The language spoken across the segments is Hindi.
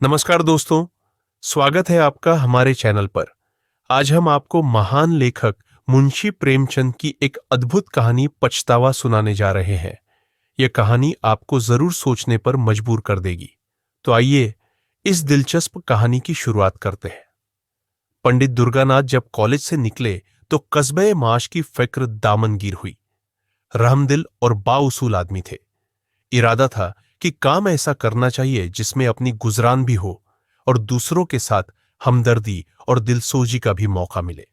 नमस्कार दोस्तों, स्वागत है आपका हमारे चैनल पर। आज हम आपको महान लेखक मुंशी प्रेमचंद की एक अद्भुत कहानी पछतावा सुनाने जा रहे हैं। यह कहानी आपको जरूर सोचने पर मजबूर कर देगी। तो आइए इस दिलचस्प कहानी की शुरुआत करते हैं। पंडित दुर्गानाथ जब कॉलेज से निकले तो कस्बे माश की फिक्र दामनगीर हुई। रहमदिल और बाउसूल आदमी थे। इरादा था कि काम ऐसा करना चाहिए जिसमें अपनी गुजरान भी हो और दूसरों के साथ हमदर्दी और दिलसोजी का भी मौका मिले।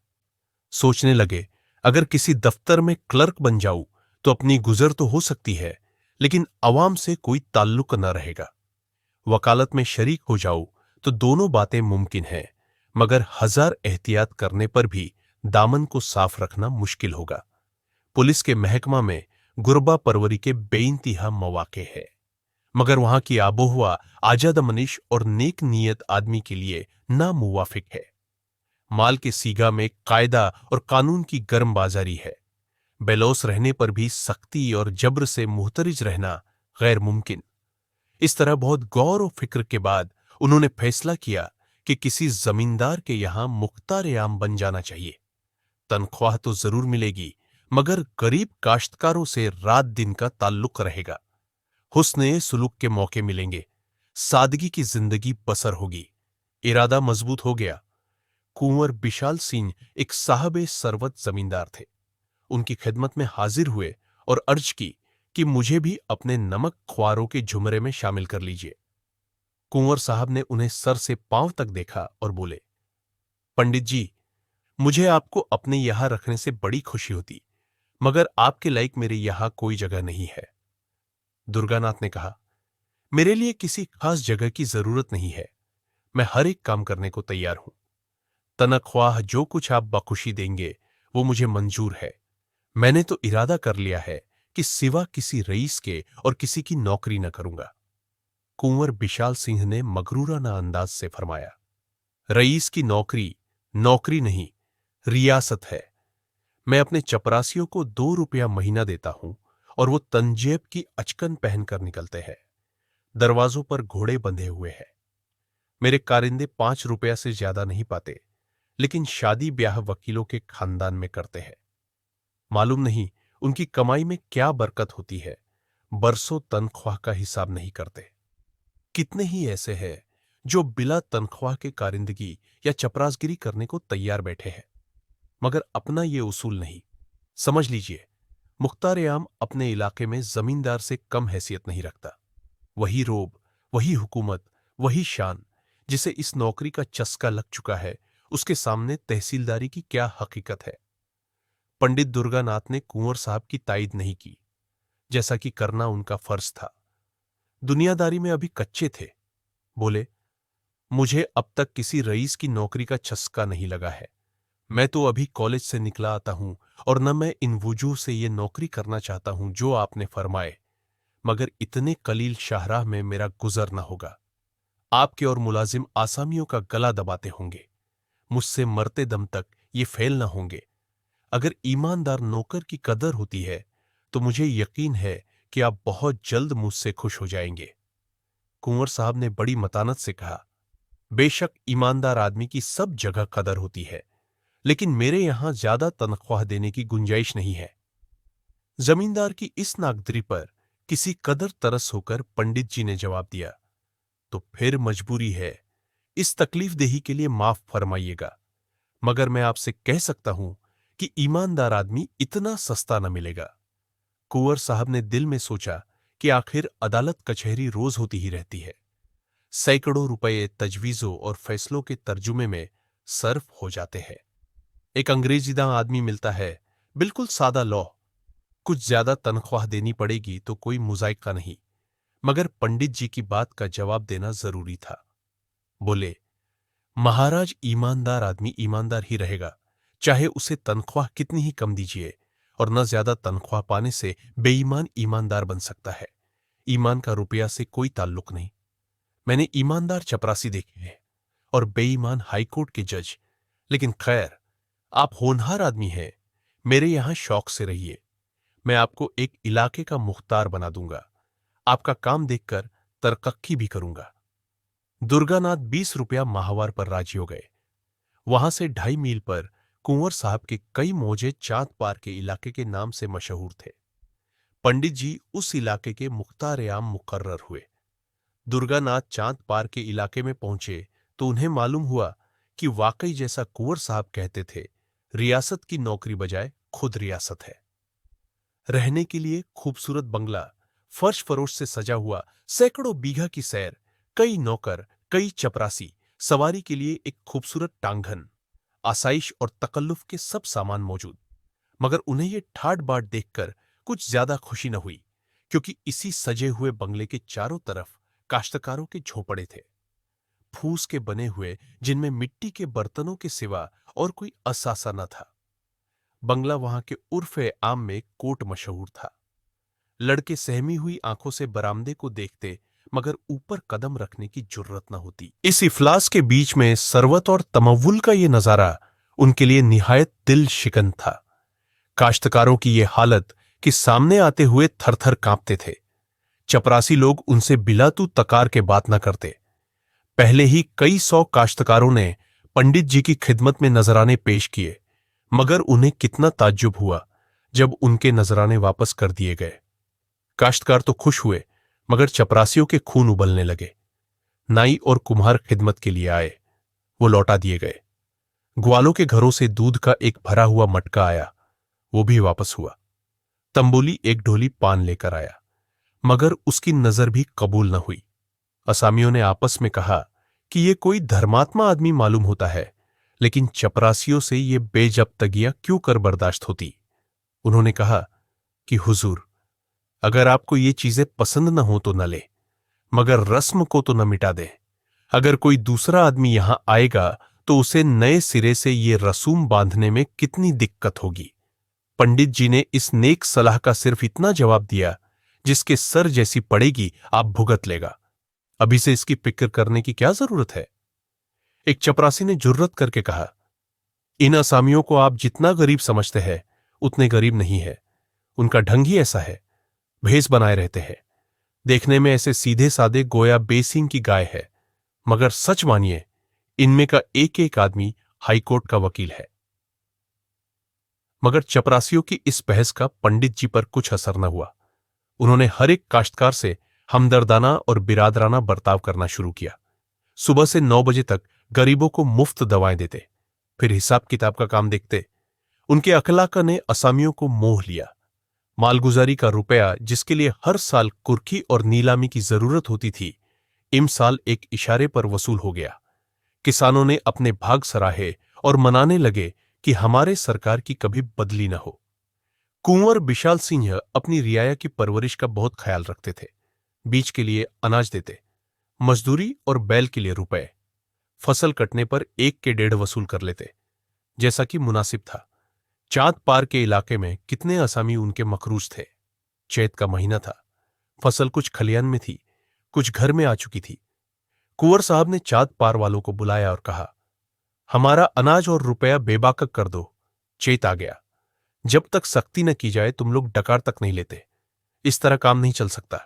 सोचने लगे, अगर किसी दफ्तर में क्लर्क बन जाऊं तो अपनी गुजर तो हो सकती है, लेकिन अवाम से कोई ताल्लुक न रहेगा। वकालत में शरीक हो जाऊं तो दोनों बातें मुमकिन हैं, मगर हजार एहतियात करने पर भी दामन को साफ रखना मुश्किल होगा। पुलिस के महकमा में गुरबा परवरी के बेइंतहा मौके हैं, मगर वहां की आबोहवा आजादमनिश और नेक नीयत आदमी के लिए नामुवाफिक है। माल के सीगा में कायदा और कानून की गर्म बाजारी है। बेलौस रहने पर भी सख्ती और जब्र से मुहतरिज रहना गैर मुमकिन। इस तरह बहुत गौर और फिक्र के बाद उन्होंने फैसला किया कि किसी जमींदार के यहां मुख्तार आम बन जाना चाहिए। तनख्वाह तो जरूर मिलेगी, मगर गरीब काश्तकारों से रात दिन का ताल्लुक रहेगा। हुस्ने सुलूक के मौके मिलेंगे, सादगी की जिंदगी बसर होगी। इरादा मजबूत हो गया। कुंवर बिशाल सिंह एक साहब सरवत जमींदार थे। उनकी खिदमत में हाजिर हुए और अर्ज की कि मुझे भी अपने नमक ख्वारों के जुमरे में शामिल कर लीजिए। कुंवर साहब ने उन्हें सर से पांव तक देखा और बोले, पंडित जी, मुझे आपको अपने यहां रखने से बड़ी खुशी होती, मगर आपके लायक मेरे यहां कोई जगह नहीं है। दुर्गानाथ ने कहा, मेरे लिए किसी खास जगह की जरूरत नहीं है। मैं हर एक काम करने को तैयार हूं। तनख्वाह जो कुछ आप बखुशी देंगे वो मुझे मंजूर है। मैंने तो इरादा कर लिया है कि सिवा किसी रईस के और किसी की नौकरी न करूंगा। कुंवर बिशाल सिंह ने मगरूराना अंदाज से फरमाया, रईस की नौकरी नौकरी नहीं, रियासत है। मैं अपने चपरासियों को 2 रुपया महीना देता हूं और वो तंजेब की अचकन पहनकर निकलते हैं। दरवाजों पर घोड़े बंधे हुए हैं। मेरे कारिंदे 5 रुपया से ज्यादा नहीं पाते, लेकिन शादी ब्याह वकीलों के खानदान में करते हैं। मालूम नहीं उनकी कमाई में क्या बरकत होती है। बरसों तनख्वाह का हिसाब नहीं करते। कितने ही ऐसे हैं जो बिला तनख्वाह के कारिंदगी या चपरासगिरी करने को तैयार बैठे हैं, मगर अपना ये उसूल नहीं। समझ लीजिए, मुख्तार आम अपने इलाके में जमींदार से कम हैसियत नहीं रखता। वही रोब, वही हुकूमत, वही शान। जिसे इस नौकरी का चस्का लग चुका है, उसके सामने तहसीलदारी की क्या हकीकत है। पंडित दुर्गानाथ ने कुंवर साहब की तायद नहीं की, जैसा कि करना उनका फर्ज था। दुनियादारी में अभी कच्चे थे। बोले, मुझे अब तक किसी रईस की नौकरी का चस्का नहीं लगा है। मैं तो अभी कॉलेज से निकला आता हूं और न मैं इन वजूह से ये नौकरी करना चाहता हूं जो आपने फरमाए, मगर इतने कलील शाहराह में मेरा गुजर न होगा। आपके और मुलाजिम आसामियों का गला दबाते होंगे। मुझसे मरते दम तक ये फेल न होंगे। अगर ईमानदार नौकर की कदर होती है तो मुझे यकीन है कि आप बहुत जल्द मुझसे खुश हो जाएंगे। कुंवर साहब ने बड़ी मतानत से कहा, बेशक ईमानदार आदमी की सब जगह कदर होती है, लेकिन मेरे यहां ज्यादा तनख्वाह देने की गुंजाइश नहीं है। जमींदार की इस नाकदरी पर किसी कदर तरस होकर पंडित जी ने जवाब दिया, तो फिर मजबूरी है। इस तकलीफ देही के लिए माफ फरमाइएगा, मगर मैं आपसे कह सकता हूं कि ईमानदार आदमी इतना सस्ता न मिलेगा। कुंवर साहब ने दिल में सोचा कि आखिर अदालत कचहरी रोज होती ही रहती है। सैकड़ों रुपए तजवीजों और फैसलों के तर्जुमे में सर्फ हो जाते हैं। एक अंग्रेजीदा आदमी मिलता है, बिल्कुल सादा लौ। कुछ ज्यादा तनख्वाह देनी पड़ेगी तो कोई मुजायका नहीं, मगर पंडित जी की बात का जवाब देना जरूरी था। बोले, महाराज, ईमानदार आदमी ईमानदार ही रहेगा, चाहे उसे तनख्वाह कितनी ही कम दीजिए, और न ज्यादा तनख्वाह पाने से बेईमान ईमानदार बन सकता है। ईमान का रुपया से कोई ताल्लुक नहीं। मैंने ईमानदार चपरासी देखे हैं और बेईमान हाईकोर्ट के जज, लेकिन खैर, आप होनहार आदमी हैं, मेरे यहां शौक से रहिए। मैं आपको एक इलाके का मुख्तार बना दूंगा। आपका काम देखकर तरक्की भी करूंगा। दुर्गानाथ 20 रुपया माहवार पर राजी हो गए। वहां से 2.5 मील पर कुंवर साहब के कई मौजे चांद पार के इलाके के नाम से मशहूर थे। पंडित जी उस इलाके के मुख्तार-ए-आम मुकर्रर हुए। दुर्गानाथ चांद पार के इलाके में पहुंचे तो उन्हें मालूम हुआ कि वाकई जैसा कुंवर साहब कहते थे, रियासत की नौकरी बजाय खुद रियासत है। रहने के लिए खूबसूरत बंगला, फर्श फरोश से सजा हुआ, सैकड़ों बीघा की सैर, कई नौकर, कई चपरासी, सवारी के लिए एक खूबसूरत टांगन, आसाइश और तकल्लुफ के सब सामान मौजूद। मगर उन्हें ये ठाट बाट देखकर कुछ ज्यादा खुशी न हुई, क्योंकि इसी सजे हुए बंगले के चारों तरफ काश्तकारों के झोपड़े थे, फूस के बने हुए, जिनमें मिट्टी के बर्तनों के सिवा और कोई असासा न था। बंगला वहां के उर्फे आम में कोट मशहूर था। लड़के सहमी हुई आंखों से बरामदे को देखते, मगर ऊपर कदम रखने की जुर्रत न होती। इस इफलास के बीच में सरवत और तमव्वुल का ये नजारा उनके लिए निहायत दिल शिकन था। काश्तकारों की ये हालत कि सामने आते हुए थरथर कांपते थे। चपरासी लोग उनसे बिलातू तकार के बात न करते। पहले ही कई 100 काश्तकारों ने पंडित जी की खिदमत में नजराने पेश किए, मगर उन्हें कितना ताज्जुब हुआ जब उनके नजराने वापस कर दिए गए। काश्तकार तो खुश हुए, मगर चपरासियों के खून उबलने लगे। नाई और कुम्हार खिदमत के लिए आए, वो लौटा दिए गए। ग्वालों के घरों से दूध का एक भरा हुआ मटका आया, वो भी वापस हुआ। तंबोली एक ढोली पान लेकर आया, मगर उसकी नजर भी कबूल न हुई। असामियों ने आपस में कहा कि ये कोई धर्मात्मा आदमी मालूम होता है, लेकिन चपरासियों से ये बेजब्तगियां क्यों कर बर्दाश्त होती। उन्होंने कहा कि हुजूर, अगर आपको ये चीजें पसंद न हो तो न ले, मगर रस्म को तो न मिटा दे। अगर कोई दूसरा आदमी यहां आएगा तो उसे नए सिरे से ये रसूम बांधने में कितनी दिक्कत होगी। पंडित जी ने इस नेक सलाह का सिर्फ इतना जवाब दिया, जिसके सर जैसी पड़ेगी आप भुगत लेगा। अभी से इसकी फिक्र करने की क्या जरूरत है। एक चपरासी ने जुर्रत करके कहा, इन असामियों को आप जितना गरीब समझते हैं उतने गरीब नहीं है। उनका ढंग ही ऐसा है, भेष बनाए रहते हैं। देखने में ऐसे सीधे साधे गोया बेसिंग की गाय है, मगर सच मानिए इनमें का एक एक आदमी हाईकोर्ट का वकील है। मगर चपरासियों की इस बहस का पंडित जी पर कुछ असर न हुआ। उन्होंने हर एक काश्तकार से हमदर्दाना और बिरादराना बर्ताव करना शुरू किया। सुबह से 9 बजे तक गरीबों को मुफ्त दवाएं देते, फिर हिसाब किताब का काम देखते। उनके अखलाक ने असामियों को मोह लिया। मालगुजारी का रुपया, जिसके लिए हर साल कुर्की और नीलामी की जरूरत होती थी, इम साल एक इशारे पर वसूल हो गया। किसानों ने अपने भाग सराहे और मनाने लगे कि हमारे सरकार की कभी बदली न हो। कुंवर बिशाल सिंह अपनी रियाया की परवरिश का बहुत ख्याल रखते थे। बीज के लिए अनाज देते, मजदूरी और बैल के लिए रुपए, फसल कटने पर 1 के 1.5 वसूल कर लेते, जैसा कि मुनासिब था। चांद पार के इलाके में कितने असामी उनके मखरूज थे। चैत का महीना था, फसल कुछ खलियान में थी, कुछ घर में आ चुकी थी। कुंवर साहब ने चांद पार वालों को बुलाया और कहा, हमारा अनाज और रुपया बेबाकक कर दो, चैत आ गया। जब तक सख्ती न की जाए तुम लोग डकार तक नहीं लेते। इस तरह काम नहीं चल सकता।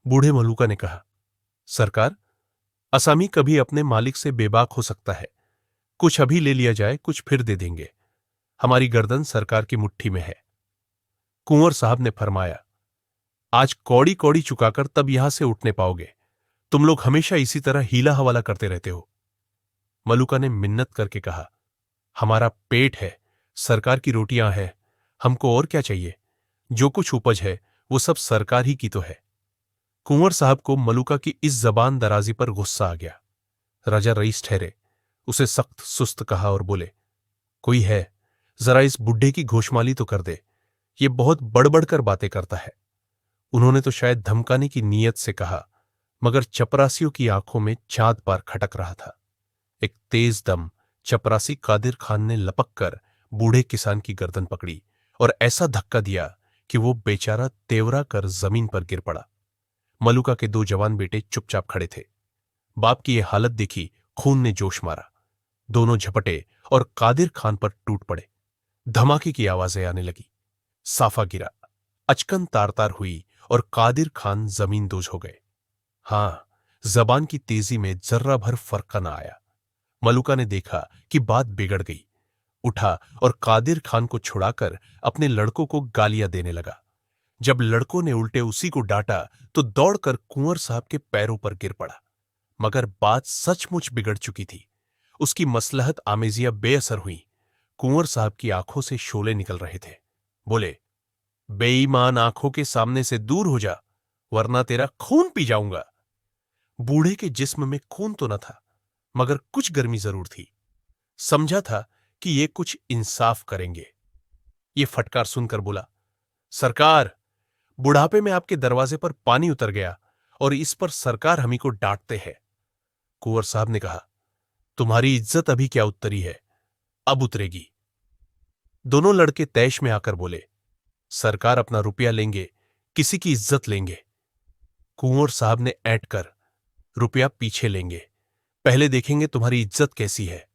बूढ़े मलूका ने कहा, सरकार, असामी कभी अपने मालिक से बेबाक हो सकता है। कुछ अभी ले लिया जाए, कुछ फिर दे देंगे। हमारी गर्दन सरकार की मुट्ठी में है। कुंवर साहब ने फरमाया, आज कौड़ी कौड़ी चुकाकर तब यहां से उठने पाओगे। तुम लोग हमेशा इसी तरह हीला हवाला करते रहते हो। मलूका ने मिन्नत करके कहा, हमारा पेट है, सरकार की रोटियां हैं, हमको और क्या चाहिए। जो कुछ उपज है वो सब सरकार ही की तो है। कुंवर साहब को मलूका की इस जबान दराजी पर गुस्सा आ गया। राजा रईस ठहरे, उसे सख्त सुस्त कहा और बोले, कोई है, जरा इस बुढ़े की घोषमाली तो कर दे, ये बहुत बढ़ कर बातें करता है। उन्होंने तो शायद धमकाने की नीयत से कहा, मगर चपरासियों की आंखों में चांद पार खटक रहा था। एक तेज दम चपरासी कादिर खान ने लपक कर बूढ़े किसान की गर्दन पकड़ी और ऐसा धक्का दिया कि वो बेचारा तेवरा कर जमीन पर गिर पड़ा। मलूका के 2 जवान बेटे चुपचाप खड़े थे। बाप की यह हालत देखी खून ने जोश मारा। दोनों झपटे और कादिर खान पर टूट पड़े। धमाके की आवाजें आने लगी। साफा गिरा, अचकन तार तार हुई और कादिर खान जमीन दोज हो गए। हां, जबान की तेजी में जर्रा भर फर्क न आया। मलुका ने देखा कि बात बिगड़ गई, उठा और कादिर खान को छुड़ाकर अपने लड़कों को गालियां देने लगा। जब लड़कों ने उल्टे उसी को डांटा तो दौड़कर कुंवर साहब के पैरों पर गिर पड़ा। मगर बात सचमुच बिगड़ चुकी थी। उसकी मसलहत आमेजिया बेअसर हुई। कुंवर साहब की आंखों से शोले निकल रहे थे। बोले, बेईमान आंखों के सामने से दूर हो जा, वरना तेरा खून पी जाऊंगा। बूढ़े के जिस्म में खून तो न था, मगर कुछ गर्मी जरूर थी। समझा था कि ये कुछ इंसाफ करेंगे। ये फटकार सुनकर बोला, सरकार, बुढ़ापे में आपके दरवाजे पर पानी उतर गया और इस पर सरकार हमी को डांटते हैं। कुंवर साहब ने कहा, तुम्हारी इज्जत अभी क्या उतरी है, अब उतरेगी। दोनों लड़के तैश में आकर बोले, सरकार अपना रुपया लेंगे, किसी की इज्जत लेंगे। कुंवर साहब ने ऐंठ कर, रुपया पीछे लेंगे, पहले देखेंगे तुम्हारी इज्जत कैसी है।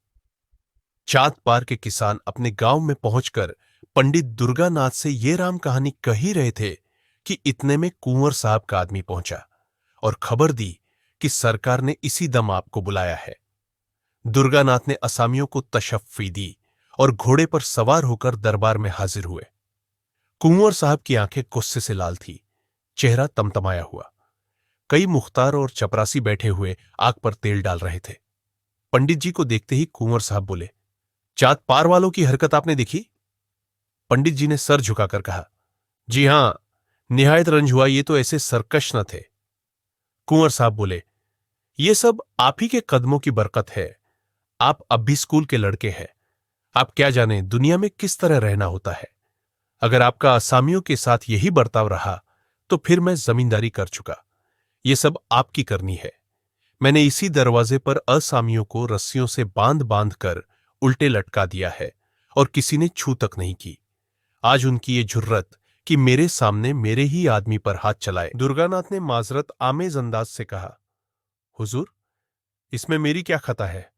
चांद पार के किसान अपने गांव में पहुंचकर पंडित दुर्गानाथ से ये राम कहानी कह ही रहे थे कि इतने में कुंवर साहब का आदमी पहुंचा और खबर दी कि सरकार ने इसी दम आपको बुलाया है। दुर्गानाथ ने असामियों को तशफ़ी दी और घोड़े पर सवार होकर दरबार में हाजिर हुए। कुंवर साहब की आंखें गुस्से से लाल थी, चेहरा तमतमाया हुआ। कई मुख्तार और चपरासी बैठे हुए आग पर तेल डाल रहे थे। पंडित जी को देखते ही कुंवर साहब बोले, चाँद पार वालों की हरकत आपने देखी? पंडित जी ने सर झुकाकर कहा, जी हां, निहायत रंज हुआ, ये तो ऐसे सरकश न थे। कुंवर साहब बोले, ये सब आप ही के कदमों की बरकत है। आप अब भी स्कूल के लड़के हैं। आप क्या जाने दुनिया में किस तरह रहना होता है। अगर आपका असामियों के साथ यही बर्ताव रहा तो फिर मैं जमींदारी कर चुका। ये सब आपकी करनी है। मैंने इसी दरवाजे पर असामियों को रस्सियों से बांध बांध कर उल्टे लटका दिया है और किसी ने छू तक नहीं की। आज उनकी ये जुर्रत कि मेरे सामने मेरे ही आदमी पर हाथ चलाए। दुर्गानाथ ने माजरत आमेज अंदाज से कहा, हुजूर, इसमें मेरी क्या खता है?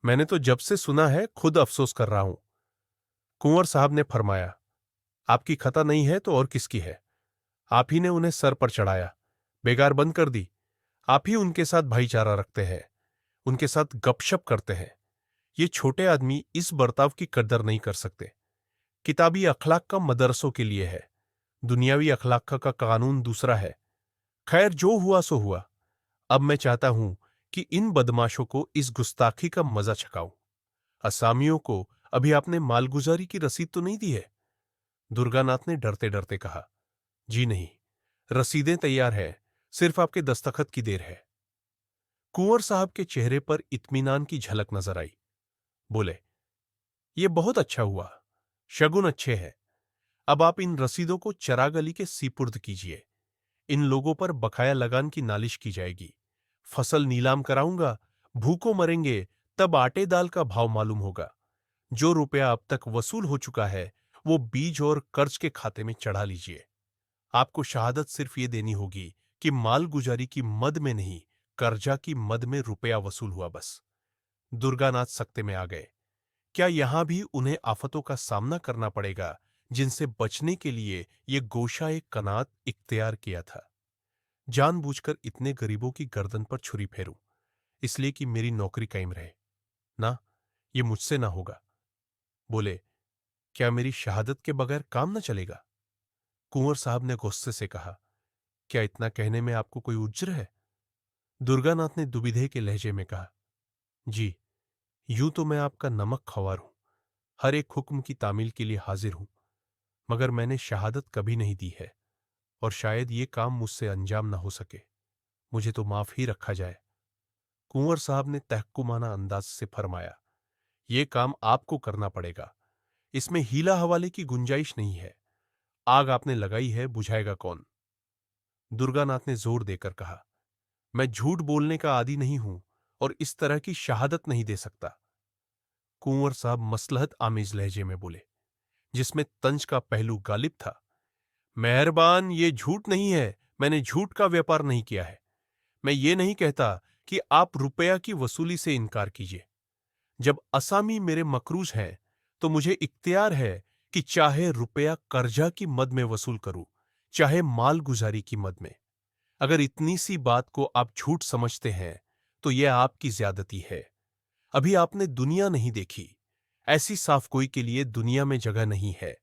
मैंने तो जब से सुना है खुद अफसोस कर रहा हूं। कुंवर साहब ने फरमाया, आपकी खता नहीं है तो और किसकी है? आप ही ने उन्हें सर पर चढ़ाया, बेगार बंद कर दी। आप ही उनके साथ भाईचारा रखते हैं, उनके साथ गपशप करते हैं। ये छोटे आदमी इस बर्ताव की कदर नहीं कर सकते। किताबी अखलाक का मदरसों के लिए है, दुनियावी अखलाक का कानून दूसरा है। खैर, जो हुआ सो हुआ। अब मैं चाहता हूं कि इन बदमाशों को इस गुस्ताखी का मजा चखाऊं। असामियों को अभी आपने मालगुजारी की रसीद तो नहीं दी है? दुर्गानाथ ने डरते डरते कहा, जी नहीं, रसीदें तैयार हैं, सिर्फ आपके दस्तखत की देर है। कुंवर साहब के चेहरे पर इत्मीनान की झलक नजर आई। बोले, ये बहुत अच्छा हुआ, शगुन अच्छे हैं। अब आप इन रसीदों को चिराग अली के सीपुर्द कीजिए। इन लोगों पर बकाया लगान की नालिश की जाएगी। फसल नीलाम कराऊंगा, भूखों मरेंगे, तब आटे दाल का भाव मालूम होगा। जो रुपया अब तक वसूल हो चुका है वो बीज और कर्ज के खाते में चढ़ा लीजिए। आपको शहादत सिर्फ ये देनी होगी कि मालगुजारी की मद में नहीं, कर्जा की मद में रुपया वसूल हुआ बस। दुर्गानाथ सख्ते में आ गए। क्या यहां भी उन्हें आफतों का सामना करना पड़ेगा जिनसे बचने के लिए ये गोशा एक कनात इख्तियार किया था? जानबूझकर इतने गरीबों की गर्दन पर छुरी फेरूं, इसलिए कि मेरी नौकरी कायम रहे? ना, ये मुझसे ना होगा। बोले, क्या मेरी शहादत के बगैर काम न चलेगा? कुंवर साहब ने गुस्से से कहा, क्या इतना कहने में आपको कोई उज्र है? दुर्गानाथ ने दुविधे के लहजे में कहा, जी, यूं तो मैं आपका नमक खवार हूं, हर एक हुक्म की तामील के लिए हाजिर हूं, मगर मैंने शहादत कभी नहीं दी है और शायद ये काम मुझसे अंजाम ना हो सके। मुझे तो माफ ही रखा जाए। कुंवर साहब ने तहक्कुमाना अंदाज से फरमाया, ये काम आपको करना पड़ेगा। इसमें हीला हवाले की गुंजाइश नहीं है। आग आपने लगाई है, बुझाएगा कौन? दुर्गानाथ ने जोर देकर कहा, मैं झूठ बोलने का आदी नहीं हूं और इस तरह की शहादत नहीं दे सकता। कुंवर साहब मसलहत आमेज लहजे में बोले, जिसमें तंज का पहलू गालिब था, मेहरबान, ये झूठ नहीं है। मैंने झूठ का व्यापार नहीं किया है। मैं ये नहीं कहता कि आप रुपया की वसूली से इनकार कीजिए। जब असामी मेरे मकरूज हैं तो मुझे इख्तियार है कि चाहे रुपया कर्जा की मद में वसूल करूं, चाहे मालगुजारी की मद में। अगर इतनी सी बात को आप झूठ समझते हैं तो यह आपकी ज्यादती है। अभी आपने दुनिया नहीं देखी। ऐसी साफ गोई के लिए दुनिया में जगह नहीं है।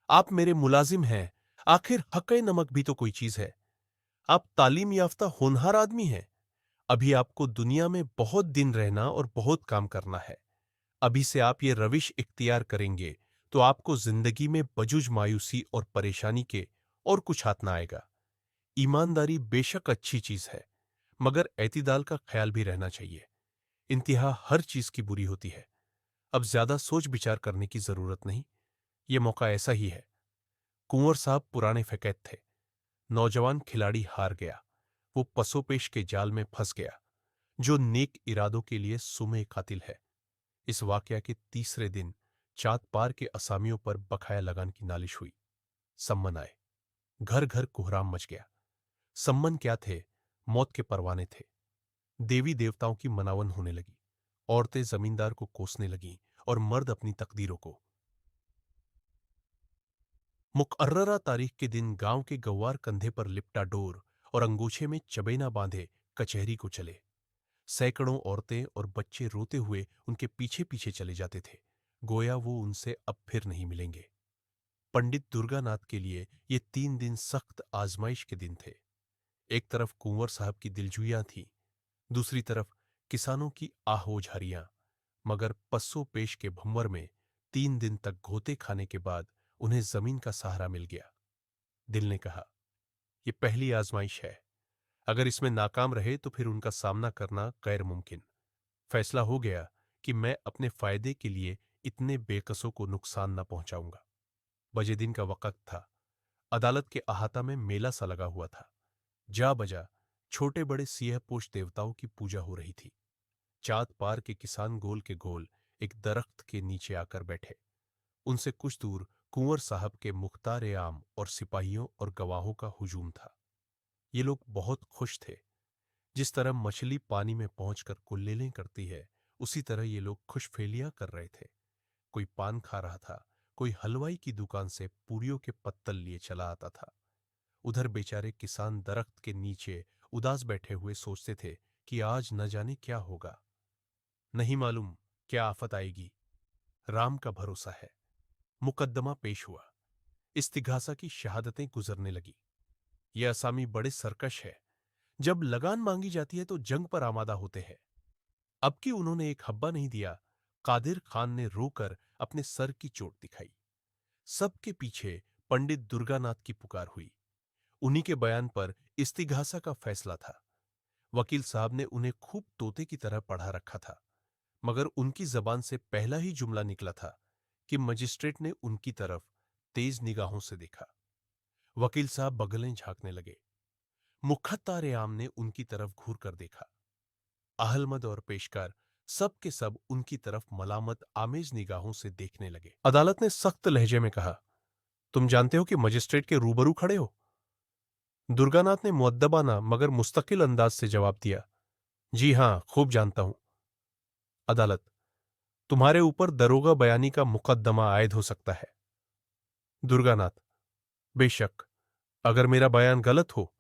आप मेरे मुलाजिम हैं। आखिर हक़ नमक भी तो कोई चीज है। आप तालीम याफ्ता होनहार आदमी हैं। अभी आपको दुनिया में बहुत दिन रहना और बहुत काम करना है। अभी से आप ये रविश इख्तियार करेंगे तो आपको जिंदगी में बजुज मायूसी और परेशानी के और कुछ हाथ ना आएगा। ईमानदारी बेशक अच्छी चीज है, मगर एतिदाल का ख्याल भी रहना चाहिए। इंतहा हर चीज की बुरी होती है। अब ज्यादा सोच विचार करने की जरूरत नहीं। ये मौका ऐसा ही है। कुंवर साहब पुराने फैकैत थे। नौजवान खिलाड़ी हार गया। वो पसोपेश के जाल में फंस गया, जो नेक इरादों के लिए सुमे कातिल है। इस वाकया के तीसरे दिन चाँद पार के असामियों पर बकाया लगान की नालिश हुई। सम्मन आए। घर घर कोहराम मच गया। सम्मन क्या थे? मौत के परवाने थे। देवी देवताओं की मनावन होने लगी। औरतें जमींदार को कोसने लगीं और मर्द अपनी तकदीरों को। मुकर्ररा तारीख के दिन गांव के गव्वार कंधे पर लिपटा डोर और अंगूछे में चबेना बांधे कचहरी को चले। सैकड़ों औरतें और बच्चे रोते हुए उनके पीछे पीछे चले जाते थे, गोया वो उनसे अब फिर नहीं मिलेंगे। पंडित दुर्गानाथ के लिए ये 3 दिन सख्त आजमाइश के दिन थे। एक तरफ कुंवर साहब की दिलजुइयां थीं, दूसरी तरफ किसानों की आहोजारियां। मगर पस्सो पेश के भंवर में 3 दिन तक घोते खाने के बाद उन्हें जमीन का सहारा मिल गया। दिल ने कहा, यह पहली आजमाइश है। अगर इसमें नाकाम रहे तो फिर उनका सामना करना गैर मुमकिन। फैसला हो गया कि मैं अपने फायदे के लिए इतने बेकसों को नुकसान न पहुंचाऊंगा। बजे दिन का वक्त था। अदालत के अहाता में मेला सा लगा हुआ था। जा बजा छोटे बड़े सिंहपोश देवताओं की पूजा हो रही थी। चाँद पार के किसान गोल के गोल एक दरख्त के नीचे आकर बैठे। उनसे कुछ दूर कुंवर साहब के मुख्तार आम और सिपाहियों और गवाहों का हुजूम था। ये लोग बहुत खुश थे। जिस तरह मछली पानी में पहुंचकर कुल्लेलें करती है, उसी तरह ये लोग खुशफेलियां कर रहे थे। कोई पान खा रहा था, कोई हलवाई की दुकान से पूरियों के पत्तल लिए चला आता था। उधर बेचारे किसान दरख्त के नीचे उदास बैठे हुए सोचते थे कि आज न जाने क्या होगा। नहीं मालूम क्या आफत आएगी। राम का भरोसा है। मुकद्दमा पेश हुआ। इस्तिघासा की शहादतें गुजरने लगी। ये असामी बड़े सरकश है। जब लगान मांगी जाती है तो जंग पर आमादा होते हैं। अब कि उन्होंने एक हब्बा नहीं दिया, कादिर खान ने रोकर अपने सर की चोट दिखाई। सबके पीछे पंडित दुर्गानाथ की पुकार हुई। उन्हीं के बयान पर इस्तिघासा का फैसला था। वकील साहब ने उन्हें खूब तोते की तरह पढ़ा रखा था, मगर उनकी जबान से पहला ही जुमला निकला था कि मजिस्ट्रेट ने उनकी तरफ तेज निगाहों से देखा। वकील साहब बगलें झांकने लगे। मुख्तार आम ने उनकी तरफ घूर कर देखा। अहलमद और पेशकार सब के सब उनकी तरफ मलामत आमेज निगाहों से देखने लगे। अदालत ने सख्त लहजे में कहा, तुम जानते हो कि मजिस्ट्रेट के रूबरू खड़े हो? दुर्गानाथ ने मुअद्दबाना मगर मुस्तकिल अंदाज से जवाब दिया, जी हां, खूब जानता हूं। अदालत, तुम्हारे ऊपर दरोगा बयानी का मुकद्दमा आयद हो सकता है। दुर्गानाथ, बेशक, अगर मेरा बयान गलत हो।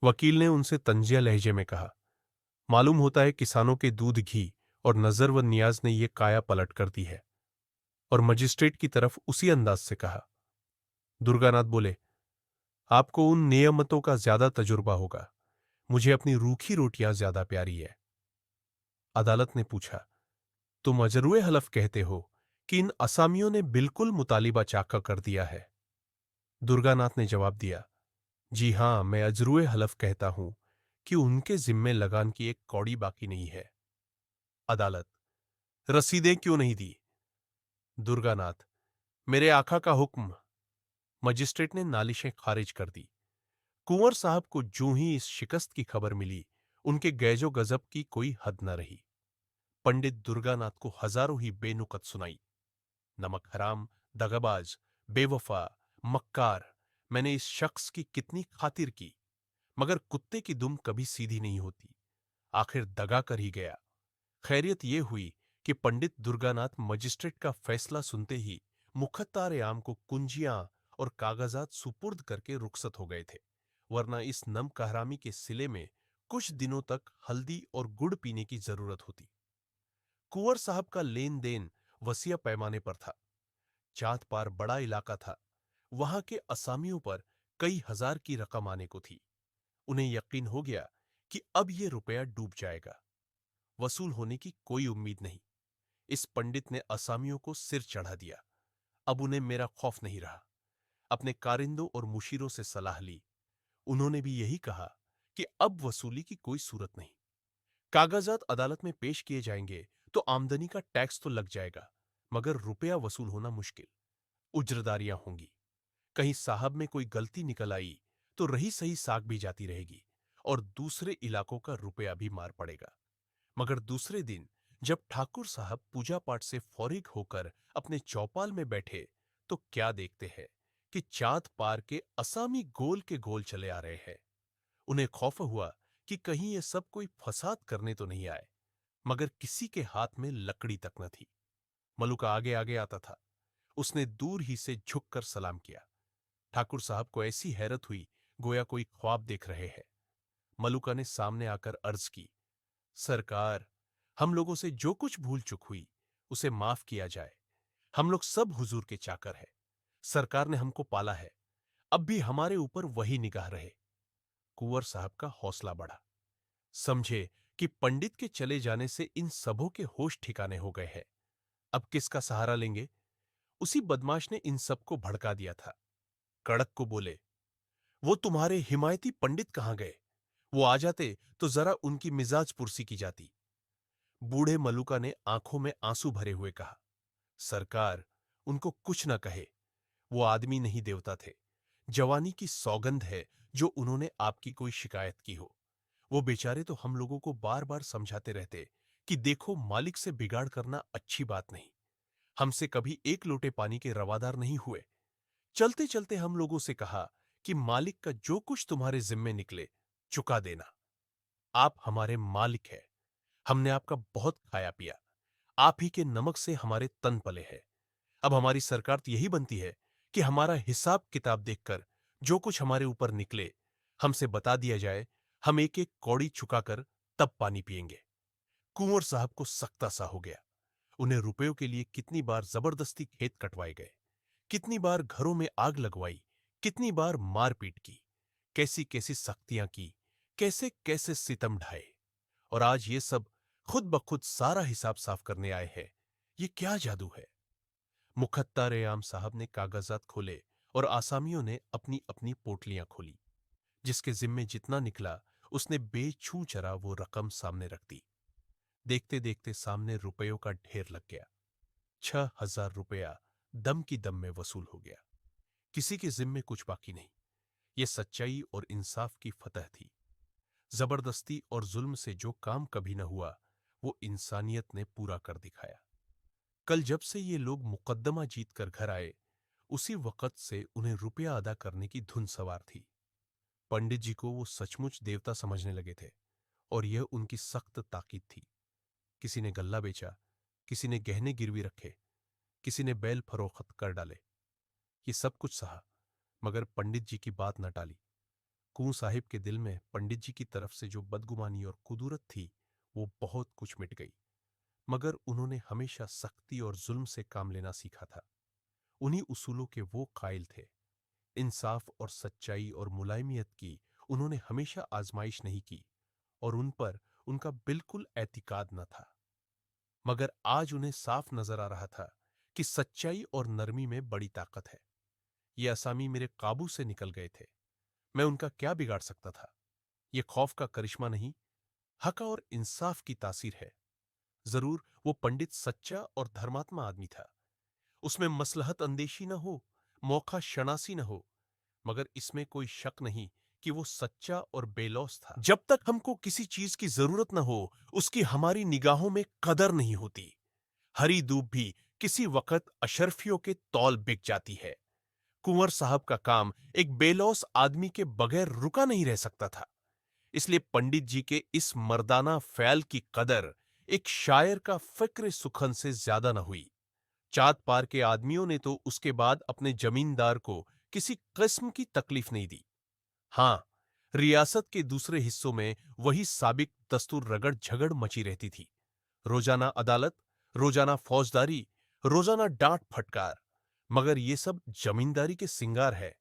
वकील ने उनसे तंजिया लहजे में कहा, मालूम होता है किसानों के दूध घी और नजर व नियाज ने यह काया पलट कर दी है। और मजिस्ट्रेट की तरफ उसी अंदाज से कहा। दुर्गानाथ बोले, आपको उन नियमतों का ज्यादा तजुर्बा होगा। मुझे अपनी रूखी रोटियां ज्यादा प्यारी है। अदालत ने पूछा, तुम अजरुए हलफ कहते हो कि इन असामियों ने बिल्कुल मुतालिबा चाका कर दिया है? दुर्गानाथ ने जवाब दिया, जी हां, मैं अजरुए हलफ कहता हूं कि उनके जिम्मे लगान की एक कौड़ी बाकी नहीं है। अदालत, रसीदें क्यों नहीं दी? दुर्गानाथ, मेरे आका का हुक्म। मजिस्ट्रेट ने नालिशें खारिज कर दी। कुंवर साहब को जूं ही इस शिकस्त की खबर मिली, उनके गैजो गजब की कोई हद न रही। पंडित दुर्गानाथ को हजारों ही बेनुकत सुनाई। नमक हराम, दगाबाज, बेवफा, मक्कार, मैंने इस शख्स की कितनी खातिर की, मगर कुत्ते की दुम कभी सीधी नहीं होती। आखिर दगा कर ही गया। खैरियत यह हुई कि पंडित दुर्गानाथ मजिस्ट्रेट का फैसला सुनते ही मुख्तार आम को कुंजियां और कागजात सुपुर्द करके रुखसत हो गए थे। वरना इस नम कहरामी के सिले में कुछ दिनों तक हल्दी और गुड़ पीने की जरूरत होती। कुंवर साहब का लेन देन वसीय पैमाने पर था। चांद पार बड़ा इलाका था। वहां के असामियों पर कई हजार की रकम आने को थी। उन्हें यकीन हो गया कि अब ये रुपया डूब जाएगा। वसूल होने की कोई उम्मीद नहीं। इस पंडित ने असामियों को सिर चढ़ा दिया। अब उन्हें मेरा खौफ नहीं रहा। अपने कारिंदों और मुशीरों से सलाह ली। उन्होंने भी यही कहा कि अब वसूली की कोई सूरत नहीं। कागजात अदालत में पेश किए जाएंगे तो आमदनी का टैक्स तो लग जाएगा, मगर रुपया वसूल होना मुश्किल। उज्रदारियां होंगी। कहीं साहब में कोई गलती निकल आई तो रही सही साख भी जाती रहेगी और दूसरे इलाकों का रुपया भी मार पड़ेगा। मगर दूसरे दिन जब ठाकुर साहब पूजा पाठ से फौरिग होकर अपने चौपाल में बैठे तो क्या देखते हैं कि चांद पार के असामी गोल के गोल चले आ रहे हैं। उन्हें खौफ हुआ कि कहीं ये सब कोई फसाद करने तो नहीं आए, मगर किसी के हाथ में लकड़ी तक न थी। मलुका आगे आगे आता था। उसने दूर ही से झुककर सलाम किया। ठाकुर साहब को ऐसी हैरत हुई गोया कोई ख्वाब देख रहे हैं। मलुका ने सामने आकर अर्ज की, सरकार, हम लोगों से जो कुछ भूल चूक हुई उसे माफ किया जाए। हम लोग सब हुजूर के चाकर हैं। सरकार ने हमको पाला है, अब भी हमारे ऊपर वही निगाह रहे। कुंवर साहब का हौसला बढ़ा। समझे कि पंडित के चले जाने से इन सबों के होश ठिकाने हो गए हैं। अब किसका सहारा लेंगे? उसी बदमाश ने इन सबको भड़का दिया था। कड़क को बोले, वो तुम्हारे हिमायती पंडित कहां गए? वो आ जाते तो जरा उनकी मिजाज पुरसी की जाती। बूढ़े मलुका ने आंखों में आंसू भरे हुए कहा, सरकार, उनको कुछ न कहे। वो आदमी नहीं देवता थे। जवानी की सौगंध है जो उन्होंने आपकी कोई शिकायत की हो। वो बेचारे तो हम लोगों को बार बार समझाते रहते कि देखो, मालिक से बिगाड़ करना अच्छी बात नहीं। हमसे कभी एक लोटे पानी के रवादार नहीं हुए। चलते चलते हम लोगों से कहा कि मालिक का जो कुछ तुम्हारे जिम्मे निकले चुका देना। आप हमारे मालिक हैं। हमने आपका बहुत खाया पिया। आप ही के नमक से हमारे तन पले हैं। अब हमारी सरकार तो यही बनती है कि हमारा हिसाब किताब देखकर जो कुछ हमारे ऊपर निकले हमसे बता दिया जाए। हम एक एक कौड़ी चुकाकर तब पानी पिएंगे। कुंवर साहब को सख्ता सा हो गया। उन्हें रुपयों के लिए कितनी बार जबरदस्ती खेत कटवाए गए, कितनी बार घरों में आग लगवाई, कितनी बार मारपीट की, कैसी कैसी सख्तियां की, कैसे कैसे सितम ढाए। और आज ये सब खुद ब खुद सारा हिसाब साफ करने आए हैं। ये क्या जादू है? मुखत्तार आम साहब ने कागजात खोले और आसामियों ने अपनी अपनी पोटलियां खोली। जिसके जिम्मे जितना निकला उसने बेछू चरा वो रकम सामने रख दी। देखते देखते सामने रुपयों का ढेर लग गया। 6,000 रुपया दम की दम में वसूल हो गया। किसी के जिम्मे कुछ बाकी नहीं। यह सच्चाई और इंसाफ की फतह थी। जबरदस्ती और जुल्म से जो काम कभी न हुआ वो इंसानियत ने पूरा कर दिखाया। कल जब से ये लोग मुकद्दमा जीत कर घर आए उसी वक्त से उन्हें रुपया अदा करने की धुन सवार थी। पंडित जी को वो सचमुच देवता समझने लगे थे और यह उनकी सख्त ताकीद थी। किसी ने गल्ला बेचा, किसी ने गहने गिरवी रखे, किसी ने बैल फरोख्त कर डाले। ये सब कुछ सहा, मगर पंडित जी की बात न टाली। कुंवर साहिब के दिल में पंडित जी की तरफ से जो बदगुमानी और कुदूरत थी वो बहुत कुछ मिट गई। मगर उन्होंने हमेशा सख्ती और जुल्म से काम लेना सीखा था। उन्हीं उसूलों के वो कायल थे। इंसाफ और सच्चाई और मुलायमियत की उन्होंने हमेशा आजमाइश नहीं की और उन पर उनका बिल्कुल एतिकाद न था। मगर आज उन्हें साफ नजर आ रहा था कि सच्चाई और नरमी में बड़ी ताकत है। ये असामी मेरे काबू से निकल गए थे। मैं उनका क्या बिगाड़ सकता था? ये खौफ का करिश्मा नहीं, हक और इंसाफ की तासीर है। जरूर वो पंडित सच्चा और धर्मात्मा आदमी था। उसमें मसलहत अंदेशी न हो, मौका शनासी न हो, मगर इसमें कोई शक नहीं कि वो सच्चा और बेलौस था। जब तक हमको किसी चीज की जरूरत न हो उसकी हमारी निगाहों में कदर नहीं होती। हरी दूब भी किसी वक्त अशरफियों के तौल बिक जाती है। कुंवर साहब का काम एक बेलौस आदमी के बगैर रुका नहीं रह सकता था। इसलिए पंडित जी के इस मर्दाना फ़ैल की कदर एक शायर का फ़िक्र सुखन से ज्यादा न हुई। चाँद पार के आदमियों ने तो उसके बाद अपने जमींदार को किसी किस्म की तकलीफ नहीं दी। हाँ, रियासत के दूसरे हिस्सों में वही साबिक दस्तूर रगड़ झगड़ मची रहती थी। रोजाना अदालत, रोजाना फौजदारी, रोजाना डांट फटकार। मगर ये सब जमींदारी के सिंगार है।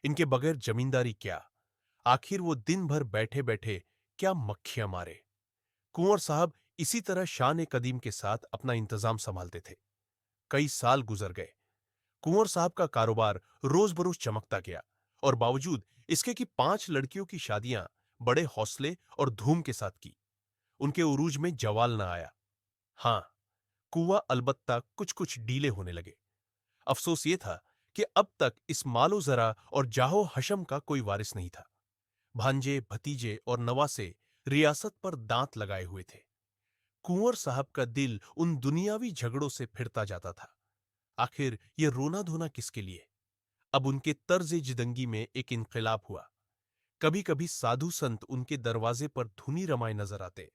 इनके बगैर जमींदारी क्या? आखिर वो दिन भर बैठे बैठे क्या मक्खियां मारे। कुंवर साहब इसी तरह शान कदीम के साथ अपना इंतजाम संभालते थे। कई साल गुजर गए। कुंवर साहब का कारोबार रोज बरोज चमकता गया और बावजूद इसके कि 5 लड़कियों की शादियां बड़े हौसले और धूम के साथ की, उनके उरूज में जवाल न आया। हां, कुआं अलबत्ता कुछ कुछ डीले होने लगे। अफसोस ये था कि अब तक इस मालो जरा और जाहो हशम का कोई वारिस नहीं था। भांजे, भतीजे और नवासे रियासत पर दांत लगाए हुए थे। कुंवर साहब का दिल उन दुनियावी झगड़ों से फिरता जाता था। आखिर ये रोना धोना किसके लिए? अब उनके तर्ज जिंदगी में एक इनकलाब हुआ। कभी कभी साधु संत उनके दरवाजे पर धुनी रमाए नजर आते।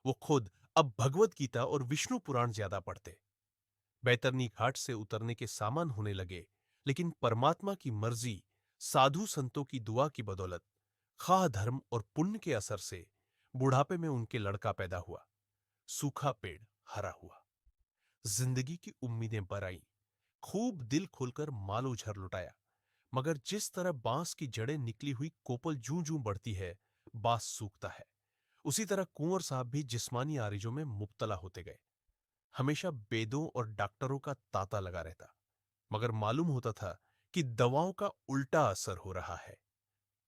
वो खुद अब भगवत गीता और विष्णु पुराण ज्यादा पढ़ते। बैतरनी घाट से उतरने के सामान होने लगे, लेकिन परमात्मा की मर्जी, साधु संतों की दुआ की बदौलत, खाह धर्म और पुण्य के असर से बुढ़ापे में उनके लड़का पैदा हुआ। सूखा पेड़ हरा हुआ। जिंदगी की उम्मीदें बराई। खूब दिल खोलकर माल उझर लुटाया। मगर जिस तरह बांस की जड़ें निकली हुई कोपल जूं जूं बढ़ती है, बांस सूखता है, उसी तरह कुंवर साहब भी जिस्मानी आरिजों में मुब्तला होते गए। हमेशा वेदों और डॉक्टरों का तांता लगा रहता, मगर मालूम होता था कि दवाओं का उल्टा असर हो रहा है।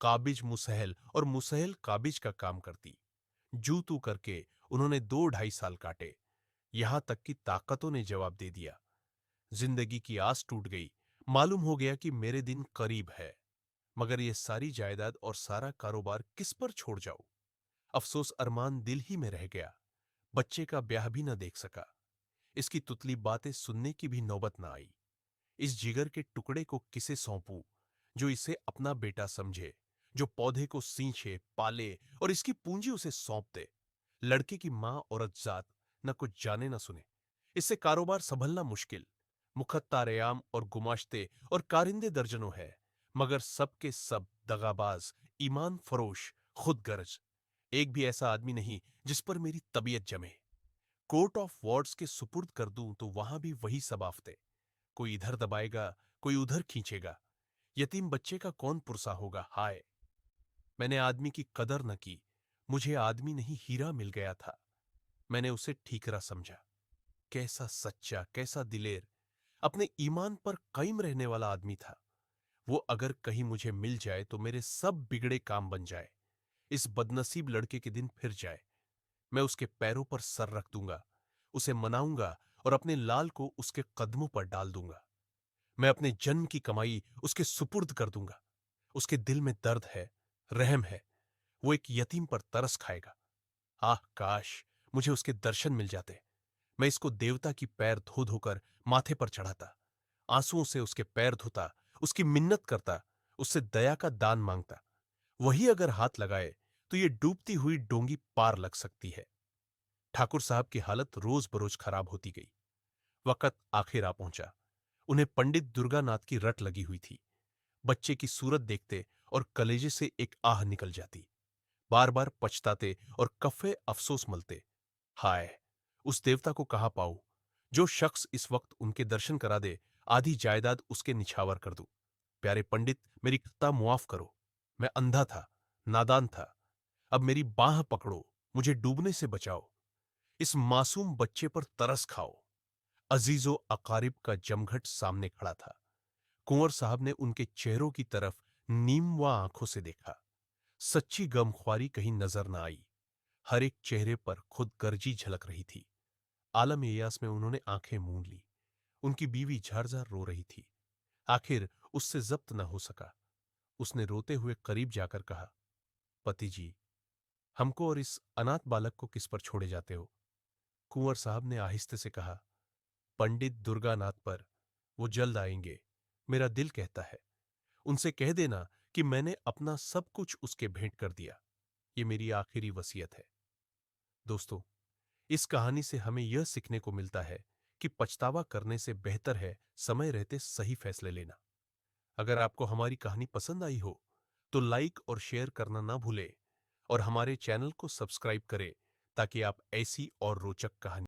काबिज मुसहल और मुसहल काबिज का काम करती। जू तू करके उन्होंने 2-2.5 साल काटे। यहां तक कि ताकतों ने जवाब दे दिया। जिंदगी की आस टूट गई। मालूम हो गया कि मेरे दिन करीब है। मगर यह सारी जायदाद और सारा कारोबार किस पर छोड़ जाऊं? अफसोस अरमान दिल ही में रह गया। बच्चे का ब्याह भी न देख सका। इसकी तुतली बातें सुनने की भी नौबत न आई। इस जिगर के टुकड़े को किसे सौंपूं, जो इसे अपना बेटा समझे, जो पौधे को सींचे, पाले और इसकी पूंजी उसे सौंप दे। लड़के की मां औरत जात न कुछ जाने न सुने। इससे कारोबार संभलना मुश्किल। मुखत्तारेयाम और गुमाश्ते और कारिंदे दर्जनों है, मगर सबके सब दगाबाज, ईमान फरोश, खुदगर्ज। एक भी ऐसा आदमी नहीं जिस पर मेरी तबीयत जमे। कोर्ट ऑफ वार्ड्स के सुपुर्द कर दूं तो वहां भी वही सब आफते। कोई इधर दबाएगा, कोई उधर खींचेगा। यतीम बच्चे का कौन पुरसा होगा? हाय, मैंने आदमी की कदर न की। मुझे आदमी नहीं हीरा मिल गया था। मैंने उसे ठीकरा समझा। कैसा सच्चा, कैसा दिलेर, अपने ईमान पर कायम रहने वाला आदमी था। वो अगर कहीं मुझे मिल जाए तो मेरे सब बिगड़े काम बन जाए। इस बदनसीब लड़के के दिन फिर जाए। मैं उसके पैरों पर सर रख दूंगा, उसे मनाऊंगा और अपने लाल को उसके कदमों पर डाल दूंगा। मैं अपने जन्म की कमाई उसके सुपुर्द कर दूंगा। उसके दिल में दर्द है, रहम है। वो एक यतीम पर तरस खाएगा। आह काश मुझे उसके दर्शन मिल जाते। मैं इसको देवता की पैर धो धोकर माथे पर चढ़ाता, आंसुओं से उसके पैर धोता, उसकी मिन्नत करता, उससे दया का दान मांगता। वही अगर हाथ लगाए तो ये डूबती हुई डोंगी पार लग सकती है। ठाकुर साहब की हालत रोज बरोज खराब होती गई। वक्त आखिर आ पहुंचा। उन्हें पंडित दुर्गानाथ की रट लगी हुई थी। बच्चे की सूरत देखते और कलेजे से एक आह निकल जाती। बार बार पछताते और कफे अफसोस मलते। हाय, उस देवता को कहां पाऊं, जो शख्स इस वक्त उनके दर्शन करा दे, आधी जायदाद उसके निछावर कर दूं। प्यारे पंडित, मेरी खता मुआफ करो। मैं अंधा था, नादान था। अब मेरी बाह पकड़ो, मुझे डूबने से बचाओ। इस मासूम बच्चे पर तरस खाओ। अजीजो अकारिब का जमघट सामने खड़ा था। कुंवर साहब ने उनके चेहरों की तरफ नीमवा आंखों से देखा। सच्ची गमख्वारी कहीं नजर न आई। हर एक चेहरे पर खुदगर्जी झलक रही थी। आलम एयास में उन्होंने आंखें मूंद ली। उनकी बीवी झरझर रो रही थी। आखिर उससे जब्त न हो सका। उसने रोते हुए करीब जाकर कहा, पति जी, हमको और इस अनाथ बालक को किस पर छोड़े जाते हो? कुंवर साहब ने आहिस्ते से कहा, पंडित दुर्गानाथ पर। वो जल्द आएंगे, मेरा दिल कहता है। उनसे कह देना कि मैंने अपना सब कुछ उसके भेंट कर दिया। ये मेरी आखिरी वसीयत है। दोस्तों, इस कहानी से हमें यह सीखने को मिलता है कि पछतावा करने से बेहतर है समय रहते सही फैसले लेना। अगर आपको हमारी कहानी पसंद आई हो तो लाइक और शेयर करना ना भूलें और हमारे चैनल को सब्सक्राइब करें ताकि आप ऐसी और रोचक कहानी